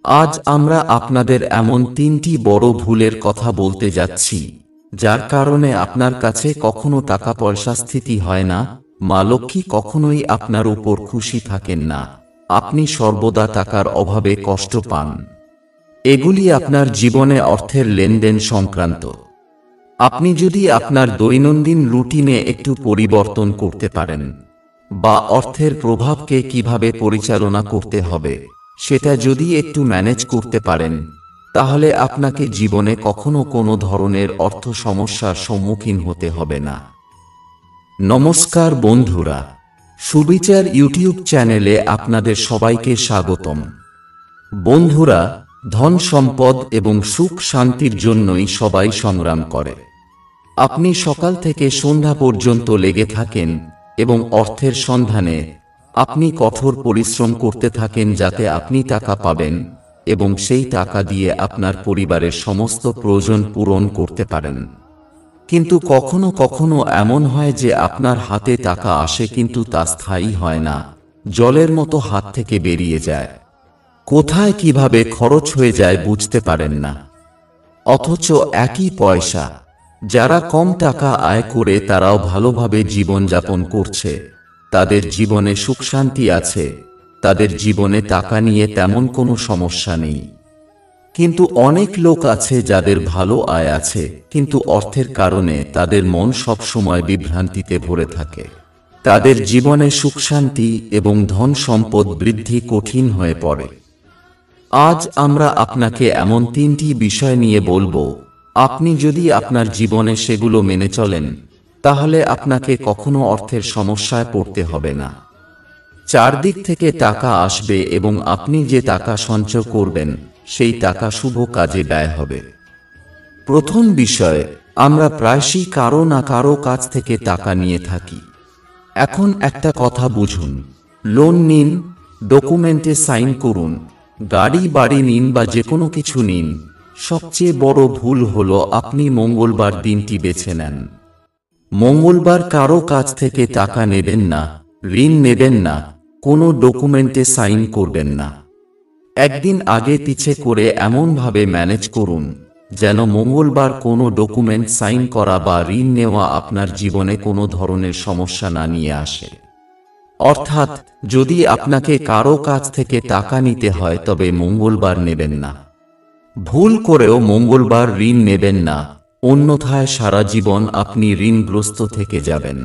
আজ আমরা আপনাদের এমন তিনটি বড় ভুলের কথা বলতে যাচ্ছি যার কারণে আপনার কাছে কখনো টাকা পয়সা স্থিতি হয় না, মা লক্ষ্মী কখনোই আপনার উপর খুশি থাকেন না, আপনি সর্বদা টাকার অভাবে কষ্ট পান। এগুলি আপনার জীবনে অর্থের লেনদেন সংক্রান্ত। আপনি যদি আপনার দৈনন্দিন রুটিনে একটু পরিবর্তন করতে পারেন, বা অর্থের প্রভাবকে কিভাবে পরিচালনা করতে হবে সেটা যদি একটু ম্যানেজ করতে পারেন, তাহলে আপনাকে জীবনে কখনো কোনো ধরনের অর্থ সমস্যার সম্মুখীন হতে হবে না। নমস্কার বন্ধুরা, সুবিচার ইউটিউব চ্যানেলে আপনাদের সবাইকে স্বাগতম। বন্ধুরা, ধন সম্পদ এবং সুখ শান্তির জন্যই সবাই সংগ্রাম করে। আপনি সকাল থেকে সন্ধ্যা পর্যন্ত লেগে থাকেন এবং অর্থের সন্ধানে আপনি কঠোর পরিশ্রম করতে থাকেন যাতে আপনি টাকা পাবেন এবং সেই টাকা দিয়ে আপনার পরিবারের সমস্ত প্রয়োজন পূরণ করতে পারেন। কিন্তু কখনো কখনো এমন হয় যে আপনার হাতে টাকা আসে কিন্তু তা স্থায়ী হয় না, জলের মতো হাত থেকে বেরিয়ে যায়। কোথায় কিভাবে খরচ হয়ে যায় বুঝতে পারেন না। অথচ একই পয়সা যারা কম টাকা আয় করে তারাও ভালোভাবে জীবন যাপন করছে, তাদের জীবনে সুখ শান্তি আছে, তাদের জীবনে টাকা নিয়ে তেমন কোনো সমস্যা নেই। কিন্তু অনেক লোক আছে যাদের ভালো আয় আছে কিন্তু অর্থের কারণে তাদের মন সবসময় বিভ্রান্তিতে ভরে থাকে। তাদের জীবনে সুখ শান্তি এবং ধন সম্পদ বৃদ্ধি কঠিন হয়ে পড়ে। আজ আমরা আপনাকে এমন তিনটি বিষয় নিয়ে বলবো, আপনি যদি আপনার জীবনে সেগুলো মেনে চলেন তাহলে আপনাকে কখনো অর্থের সমস্যায় পড়তে হবে না। চারদিক থেকে টাকা আসবে এবং আপনি যে টাকা সঞ্চয় করবেন সেই টাকা শুভ কাজে ব্যয় হবে। প্রথম বিষয়, আমরা প্রায়শই কারো না কারো কাছ থেকে টাকা নিয়ে থাকি। এখন একটা কথা বুঝুন, লোন নিন, ডকুমেন্টে সাইন করুন, গাড়ি বাড়ি নিন বা যে কোনো কিছু নিন, সবচেয়ে বড় ভুল হলো আপনি মঙ্গলবার দিনটি বেছে নেন। মঙ্গলবার কারো কাছ থেকে টাকা নেবেন না, ঋণ নেবেন না, কোনো ডকুমেন্টে সাইন করবেন না। একদিন আগে পিছে করে এমনভাবে ম্যানেজ করুন যেন মঙ্গলবার কোনো ডকুমেন্ট সাইন করা বা ঋণ নেওয়া আপনার জীবনে কোনো ধরনের সমস্যা না নিয়ে আসে। অর্থাৎ যদি আপনাকে কারো কাছ থেকে টাকা নিতে হয় তবে মঙ্গলবার নেবেন না। ভুল করেও মঙ্গলবার ঋণ নেবেন না, অন্যথায় সারা জীবন আপনি ঋণগ্রস্ত থেকে যাবেন।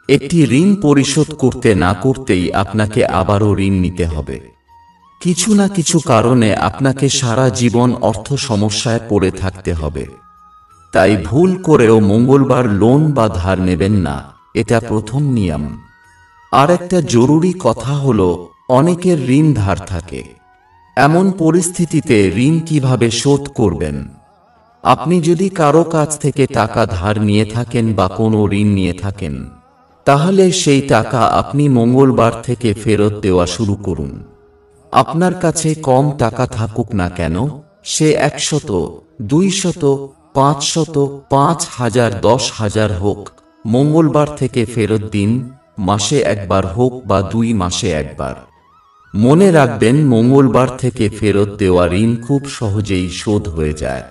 একটি ঋণ পরিশোধ করতে না করতেই আপনাকে আবারও ঋণ নিতে হবে। কিছু না কিছু কারণে আপনাকে সারা জীবন অর্থ সমস্যায় পড়ে থাকতে হবে। তাই ভুল করেও মঙ্গলবার লোন বা ধার নেবেন না, এটা প্রথম নিয়ম। আর একটা জরুরি কথা হলো, অনেকের ঋণ ধার থাকে। এমন পরিস্থিতিতে ঋণ কিভাবে শোধ করবেন? আপনি যদি কারো কাছ থেকে টাকা ধার নিয়ে থাকেন বা কোনো ঋণ নিয়ে থাকেন, তাহলে সেই টাকা আপনি মঙ্গলবার থেকে ফেরত দেওয়া শুরু করুন। আপনার কাছে কম টাকা থাকুক না কেন, সে 100, 200, 500, 5000, 10,000 হোক, মঙ্গলবার থেকে ফেরত দিন, মাসে একবার হোক বা 2 মাসে একবার। মনে রাখবেন, মঙ্গলবার থেকে ফেরত দেওয়া ঋণ খুব সহজেই শোধ হয়ে যায়।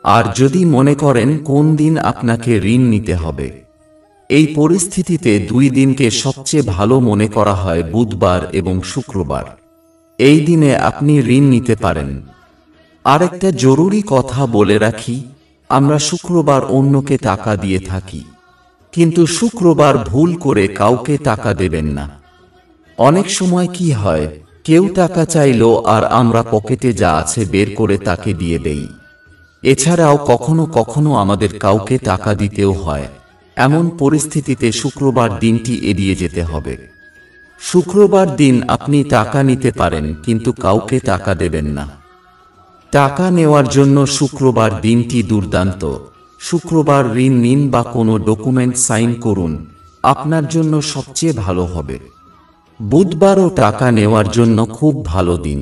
আর যদি মনে করেন কোন দিন আপনাকে ঋণ নিতে হবে, এই পরিস্থিতিতে 2 দিনকে সবচেয়ে ভালো মনে করা হয়, বুধবার এবং শুক্রবার। এই দিনে আপনি ঋণ নিতে পারেন। আরেকটা জরুরি কথা বলে রাখি, আমরা শুক্রবার অন্যকে টাকা দিয়ে থাকি, কিন্তু শুক্রবার ভুল করে কাউকে টাকা দেবেন না। অনেক সময় কি হয়, কেউ টাকা চাইলো আর আমরা পকেটে যা আছে বের করে তাকে দিয়ে দেই। এছাড়াও কখনো কখনো আমাদের কাউকে টাকা দিতেও হয়। এমন পরিস্থিতিতে শুক্রবার দিনটি এড়িয়ে যেতে হবে। শুক্রবার দিন আপনি টাকা নিতে পারেন কিন্তু কাউকে টাকা দেবেন না। টাকা নেওয়ার জন্য শুক্রবার দিনটি দুর্দান্ত। শুক্রবার ঋণ নিন বা কোনো ডকুমেন্ট সাইন করুন, আপনার জন্য সবচেয়ে ভালো হবে। বুধবারও টাকা নেওয়ার জন্য খুব ভালো দিন।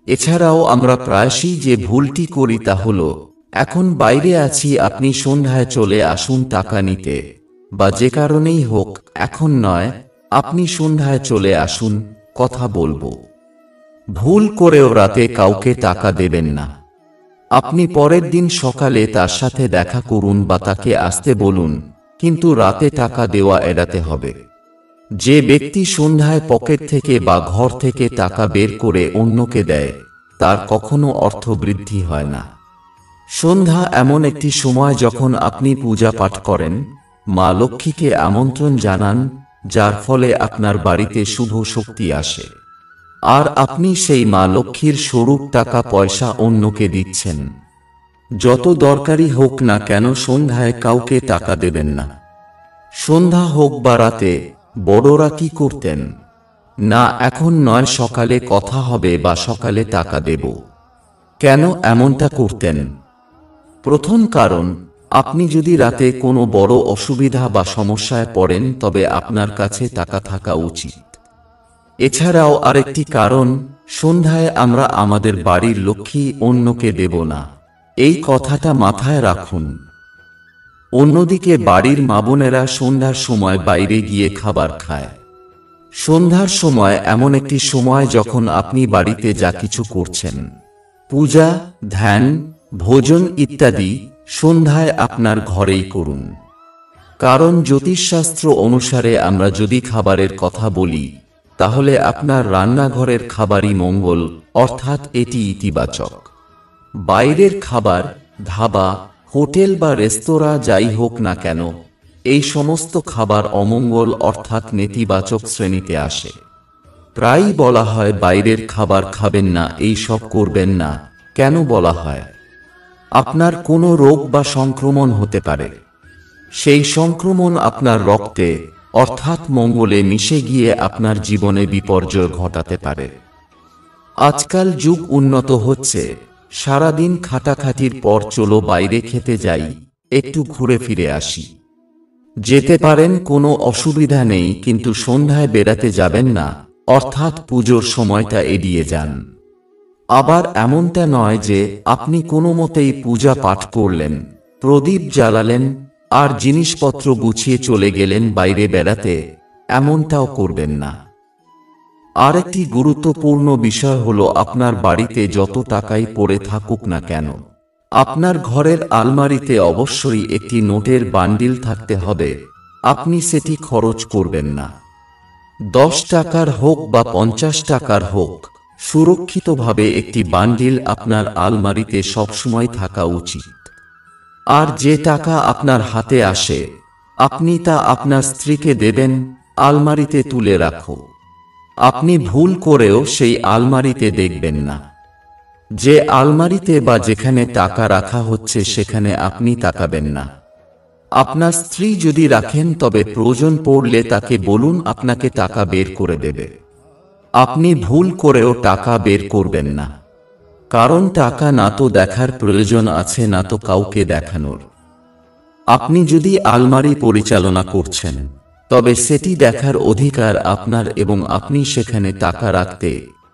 এছাড়াও আমরা প্রায়শই যে ভুলটি করি তা হলো, এখন বাইরে আছি, আপনি সন্ধ্যায় চলে আসুন টাকা নিতে, বা যে কারণেই হোক এখন নয়, আপনি সন্ধ্যায় চলে আসুন, কথা বলবো। ভুল করেও রাতে কাউকে টাকা দেবেন না। আপনি পরের দিন সকালে তার সাথে দেখা করুন বা তাকে আসতে বলুন, কিন্তু রাতে টাকা দেওয়া এড়াতে হবে। যে ব্যক্তি সন্ধ্যায় পকেট থেকে বা ঘর থেকে টাকা বের করে অন্যকে দেয়, তার কখনো অর্থ বৃদ্ধি হয় না। সন্ধ্যা এমন একটি সময় যখন আপনি পূজা পাঠ করেন, মা লক্ষ্মীকে আমন্ত্রণ জানান, যার ফলে আপনার বাড়িতে শুভ শক্তি আসে। আর আপনি সেই মা লক্ষ্মীর স্বরূপ টাকা পয়সা অন্যকে দিচ্ছেন। যত দরকারি হোক না কেন সন্ধ্যায় কাউকে টাকা দেবেন না। সন্ধ্যা হোক বা রাতে বড়রা কি করতেন? না, এখন নয়, সকালে কথা হবে বা সকালে টাকা দেব। কেন এমনটা করতেন? প্রথম কারণ, আপনি যদি রাতে কোনো বড় অসুবিধা বা সমস্যায় পড়েন তবে আপনার কাছে টাকা থাকা উচিত। এছাড়াও আরেকটি কারণ, সন্ধ্যায় আমরা আমাদের বাড়ির লক্ষ্মী অন্যকে দেব না, এই কথাটা মাথায় রাখুন। অন্যদিকে বাড়ির মা বোনেরা সন্ধ্যার সময় বাইরে গিয়ে খাবার খায়। সন্ধ্যার সময় এমন একটি সময় যখন আপনি বাড়িতে যা কিছু করছেন, পূজা, ধ্যান, ভোজন ইত্যাদি, সন্ধ্যায় আপনার ঘরেই করুন। কারণ জ্যোতিষশাস্ত্র অনুসারে আমরা যদি খাবারের কথা বলি, তাহলে আপনার রান্নাঘরের খাবারই মঙ্গল, অর্থাৎ এটি ইতিবাচক। বাইরের খাবার, ধাবা, হোটেল বা রেস্তোরাঁ যাই হোক না কেন, এই সমস্ত খাবার অমঙ্গল অর্থাৎ নেতিবাচক শ্রেণীতে আসে। প্রায়ই বলা হয় বাইরের খাবার খাবেন না, এই সব করবেন না। কেন বলা হয়? আপনার কোনো রোগ বা সংক্রমণ হতে পারে। সেই সংক্রমণ আপনার রক্তে অর্থাৎ মঙ্গলে মিশে গিয়ে আপনার জীবনে বিপর্যয় ঘটাতে পারে। আজকাল যুগ উন্নত হচ্ছে, সারাদিন খাটাখাটির পর চলো বাইরে খেতে যাই, একটু ঘুরে ফিরে আসি। যেতে পারেন, কোনো অসুবিধা নেই, কিন্তু সন্ধ্যায় বেড়াতে যাবেন না, অর্থাৎ পুজোর সময়টা এড়িয়ে যান। আবার এমনটা নয় যে আপনি কোনো মতেই পূজা পাঠ করলেন, প্রদীপ জ্বালালেন আর জিনিসপত্র গুছিয়ে চলে গেলেন বাইরে বেড়াতে, এমনটাও করবেন না। আরেকটি গুরুত্বপূর্ণ বিষয় হলো, আপনার বাড়িতে যত টাকাই পড়ে থাকুক না কেন, আপনার ঘরের আলমারিতে অবশ্যই একটি নোটের বান্ডিল থাকতে হবে। আপনি সেটি খরচ করবেন না। 10 টাকার হোক বা 50 টাকার হোক, সুরক্ষিতভাবে একটি বান্ডিল আপনার আলমারিতে সবসময় থাকা উচিত। আর যে টাকা আপনার হাতে আসে, আপনি তা আপনার স্ত্রীকে দেবেন, আলমারিতে তুলে রাখো। আপনি ভুল করেও সেই আলমারিতে দেখবেন না। যে আলমারিতে বা যেখানে টাকা রাখা হচ্ছে সেখানে আপনি তাকাবেন না। আপনার স্ত্রী যদি রাখেন তবে প্রয়োজন পড়লে তাকে বলুন আপনাকে টাকা বের করে দেবে। আপনি ভুল করেও টাকা বের করবেন না। কারণ টাকা না তো দেখার প্রয়োজন আছে, না তো কাউকে দেখানোর। আপনি যদি আলমারি পরিচালনা করছেন, তবে সেটি দেখার অধিকার আপনার এবং আপনি সেখানে টাকা রাখতে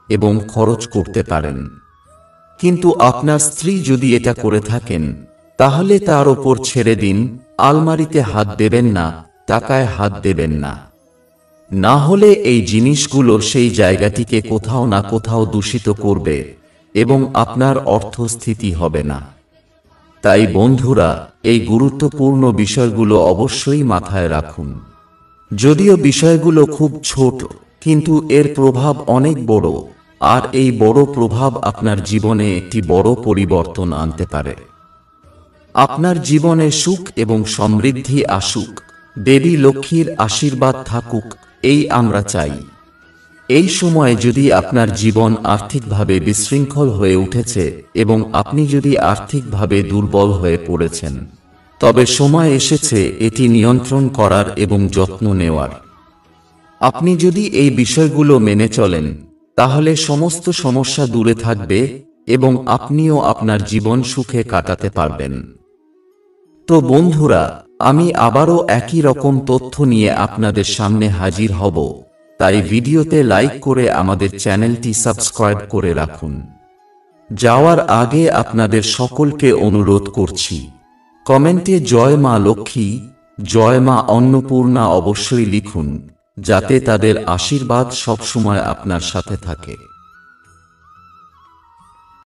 এবং খরচ করতে পারেন। কিন্তু আপনার স্ত্রী যদি এটা করে থাকেন, তাহলে তার ওপর ছেড়ে দিন, আলমারিতে হাত দেবেন না, টাকায় হাত দেবেন না। না হলে এই জিনিসগুলো সেই জায়গাটিকে কোথাও না কোথাও দূষিত করবে এবং আপনার অর্থস্থিতি হবে না। তাই বন্ধুরা, এই গুরুত্বপূর্ণ বিষয়গুলো অবশ্যই মাথায় রাখুন। যদিও বিষয়গুলো খুব ছোট, কিন্তু এর প্রভাব অনেক বড়, আর এই বড় প্রভাব আপনার জীবনে একটি বড় পরিবর্তন আনতে পারে। আপনার জীবনে সুখ এবং সমৃদ্ধি আসুক, দেবী লক্ষ্মীর আশীর্বাদ থাকুক, এই আমরা চাই। এই সময়ে যদি আপনার জীবন আর্থিকভাবে বিশৃঙ্খল হয়ে উঠেছে এবং আপনি যদি আর্থিকভাবে দুর্বল হয়ে পড়েছেন, তবে সময় এসেছে এটি নিয়ন্ত্রণ করার এবং যত্ন নেওয়ার। আপনি যদি এই বিষয়গুলো মেনে চলেন, তাহলে সমস্ত সমস্যা দূরে থাকবে এবং আপনিও আপনার জীবন সুখে কাটাতে পারবেন। তো বন্ধুরা, আমি আবারও একই রকম তথ্য নিয়ে আপনাদের সামনে হাজির হব, তাই ভিডিওতে লাইক করে আমাদের চ্যানেলটি সাবস্ক্রাইব করে রাখুন। যাওয়ার আগে আপনাদের সকলকে অনুরোধ করছি, কমেন্টে জয় মা লক্ষ্মী, জয় মা অন্নপূর্ণা অবশ্যই লিখুন, যাতে তাদের আশীর্বাদ সবসময় আপনার সাথে থাকে।